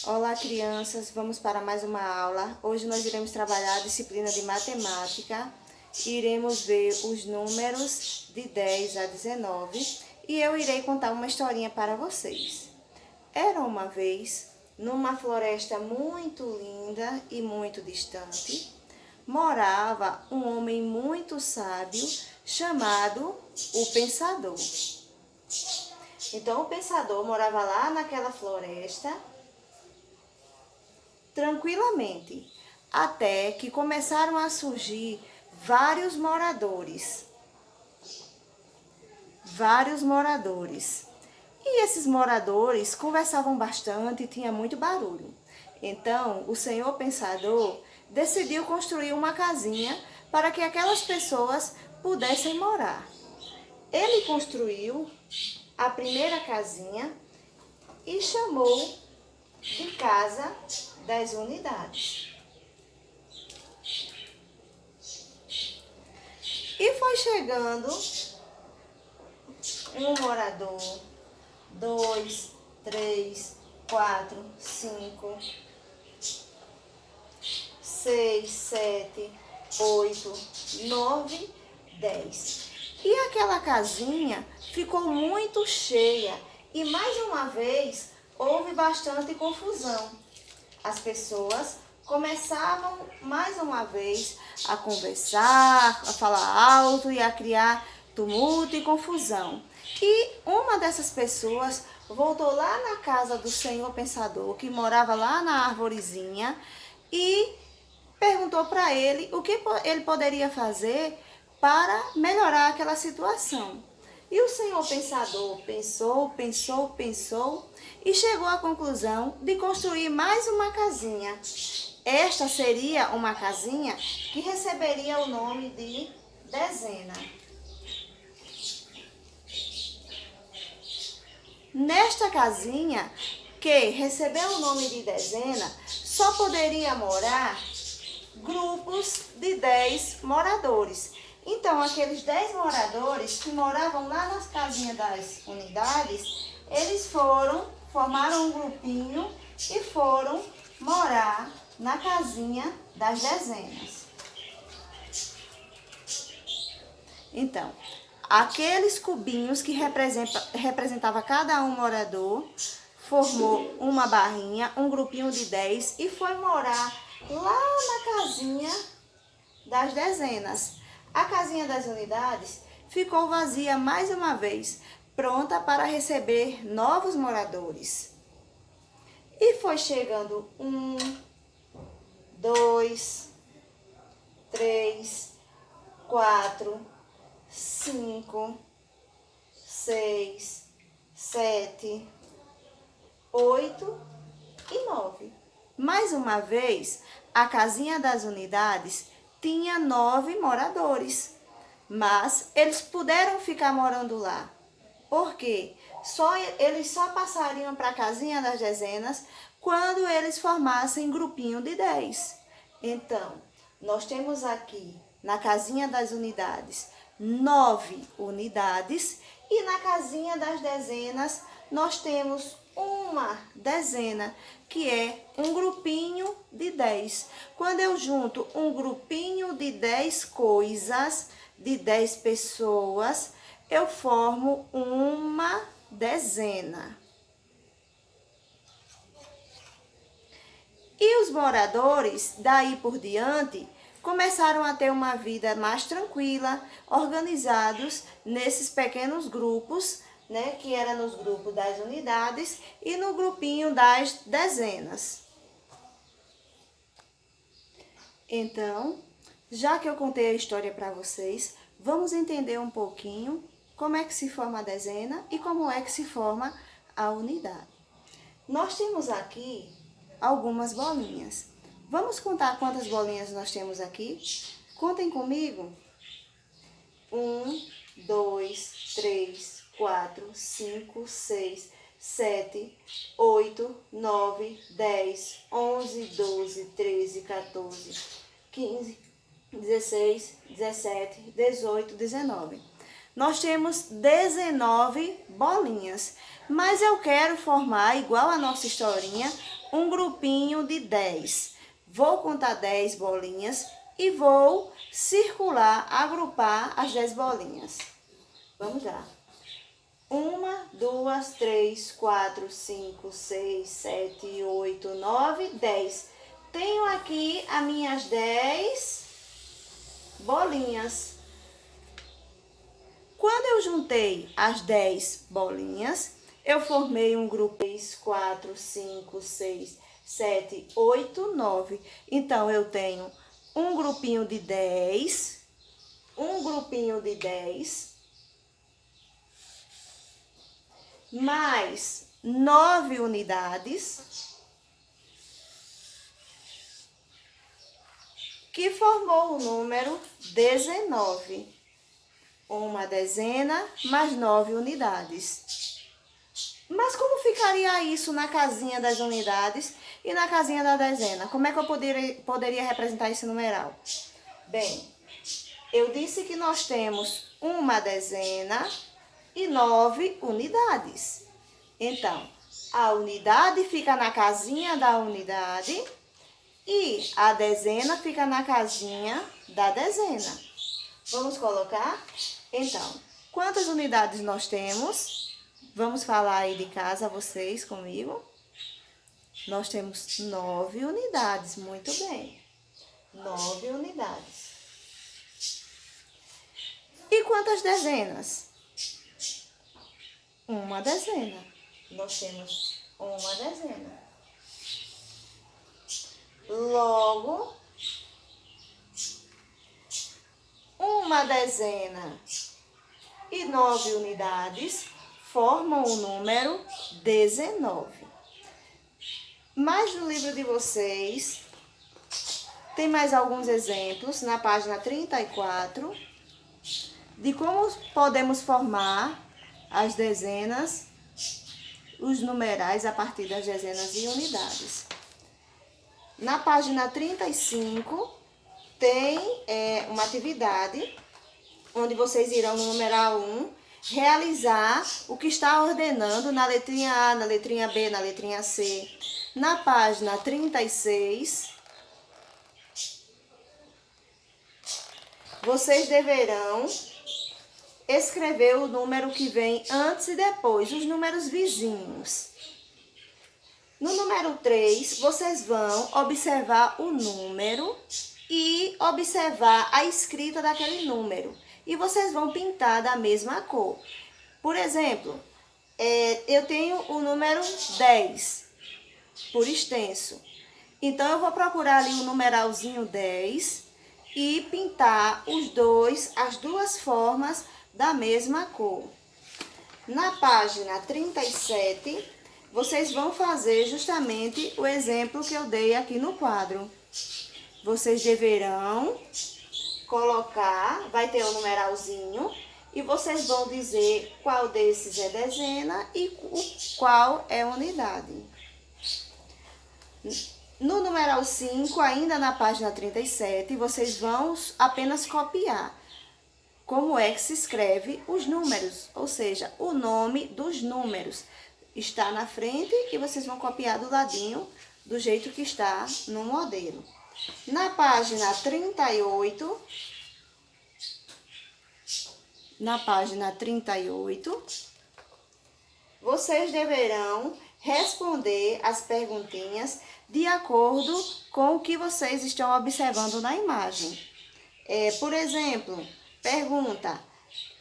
Olá, crianças, vamos para mais uma aula. Hoje nós iremos trabalhar a disciplina de matemática. Iremos ver os números de 10 a 19 e eu irei contar uma historinha para vocês. Era uma vez, numa floresta muito linda e muito distante, morava um homem muito sábio chamado o Pensador. Então, o Pensador morava lá naquela floresta tranquilamente, até que começaram a surgir vários moradores. E esses moradores conversavam bastante e tinha muito barulho. Então, o senhor Pensador decidiu construir uma casinha para que aquelas pessoas pudessem morar. Ele construiu a primeira casinha e chamou de Casa das Unidades. E foi chegando um morador, 2, 3, 4, 5, 6, 7, 8, 9, 10. E aquela casinha ficou muito cheia e mais uma vez houve bastante confusão. As pessoas começavam mais uma vez a conversar, a falar alto e a criar tumulto e confusão. E uma dessas pessoas voltou lá na casa do senhor Pensador, que morava lá na arvorezinha, e perguntou para ele o que ele poderia fazer para melhorar aquela situação. E o senhor Pensador pensou e chegou à conclusão de construir mais uma casinha. Esta seria uma casinha que receberia o nome de dezena. Nesta casinha, que recebeu o nome de dezena, só poderia morar grupos de 10 moradores. Então, aqueles 10 moradores que moravam lá nas casinhas das unidades, eles formaram um grupinho e foram morar na casinha das dezenas. Então, aqueles cubinhos que representava cada um morador, formou uma barrinha, um grupinho de 10 e foi morar lá na casinha das dezenas. A casinha das unidades ficou vazia mais uma vez, pronta para receber novos moradores. E foi chegando 1, 2, 3, 4, 5, 6, 7, 8 e 9. Mais uma vez, a casinha das unidades tinha 9 moradores, mas eles puderam ficar morando lá. Por quê? Eles só passariam para a casinha das dezenas quando eles formassem grupinho de 10. Então, nós temos aqui na casinha das unidades 9 unidades e na casinha das dezenas nós temos uma dezena, que é um grupinho de 10. Quando eu junto um grupinho de 10 coisas, de 10 pessoas, eu formo uma dezena. E os moradores, daí por diante, começaram a ter uma vida mais tranquila, organizados nesses pequenos grupos, né, que era nos grupos das unidades e no grupinho das dezenas. Então, já que eu contei a história para vocês, vamos entender um pouquinho como é que se forma a dezena e como é que se forma a unidade. Nós temos aqui algumas bolinhas. Vamos contar quantas bolinhas nós temos aqui? Contem comigo. 1, 2, 3, 4, 5, 6, 7, 8, 9, 10, 11, 12, 13, 14, 15, 16, 17, 18, 19. Nós temos 19 bolinhas, mas eu quero formar, igual a nossa historinha, um grupinho de 10. Vou contar 10 bolinhas e vou circular, agrupar as 10 bolinhas. Vamos lá. 1, 2, 3, 4, 5, 6, 7, 8, 9, 10. Tenho aqui as minhas 10 bolinhas. Quando eu juntei as 10 bolinhas, eu formei um grupo 3, 4, 5, 6, 7, 8, 9. Então, eu tenho um grupinho de 10, mais 9 unidades, que formou o número 19. Uma dezena mais 9 unidades. Mas como ficaria isso na casinha das unidades e na casinha da dezena? Como é que eu poderia representar esse numeral? Bem, eu disse que nós temos uma dezena e 9 unidades. Então, a unidade fica na casinha da unidade e a dezena fica na casinha da dezena. Vamos colocar? Então, quantas unidades nós temos? Vamos falar aí de casa, vocês comigo. Nós temos 9 unidades, muito bem. 9 unidades. E quantas dezenas? Uma dezena. Nós temos uma dezena. Logo, uma dezena e 9 unidades formam o número 19. Mas no livro de vocês, tem mais alguns exemplos na página 34 de como podemos formar as dezenas, os numerais a partir das dezenas e unidades. Na página 35, tem uma atividade onde vocês irão no numeral 1 realizar o que está ordenando na letrinha A, na letrinha B, na letrinha C. Na página 36, vocês deverão escrever o número que vem antes e depois, os números vizinhos. No número 3, vocês vão observar o número e observar a escrita daquele número. E vocês vão pintar da mesma cor. Por exemplo, eu tenho o número 10, por extenso. Então, eu vou procurar ali o numeralzinho 10 e pintar as duas formas da mesma cor. Na página 37, vocês vão fazer justamente o exemplo que eu dei aqui no quadro. Vocês deverão colocar, vai ter o numeralzinho, e vocês vão dizer qual desses é dezena e qual é unidade. No numeral 5, ainda na página 37, vocês vão apenas copiar como é que se escreve os números, ou seja, o nome dos números está na frente e vocês vão copiar do ladinho do jeito que está no modelo. Na página 38, vocês deverão responder as perguntinhas de acordo com o que vocês estão observando na imagem. Por exemplo, pergunta: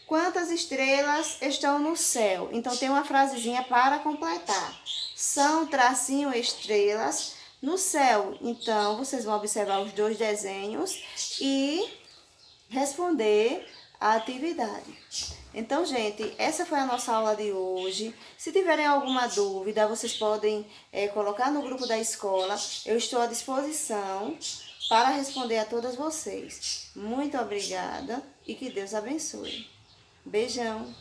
quantas estrelas estão no céu? Então, tem uma frasezinha para completar. São tracinho estrelas no céu. Então, vocês vão observar os dois desenhos e responder a atividade. Então, gente, essa foi a nossa aula de hoje. Se tiverem alguma dúvida, vocês podem colocar no grupo da escola. Eu estou à disposição para responder a todas vocês. Muito obrigada e que Deus abençoe. Beijão!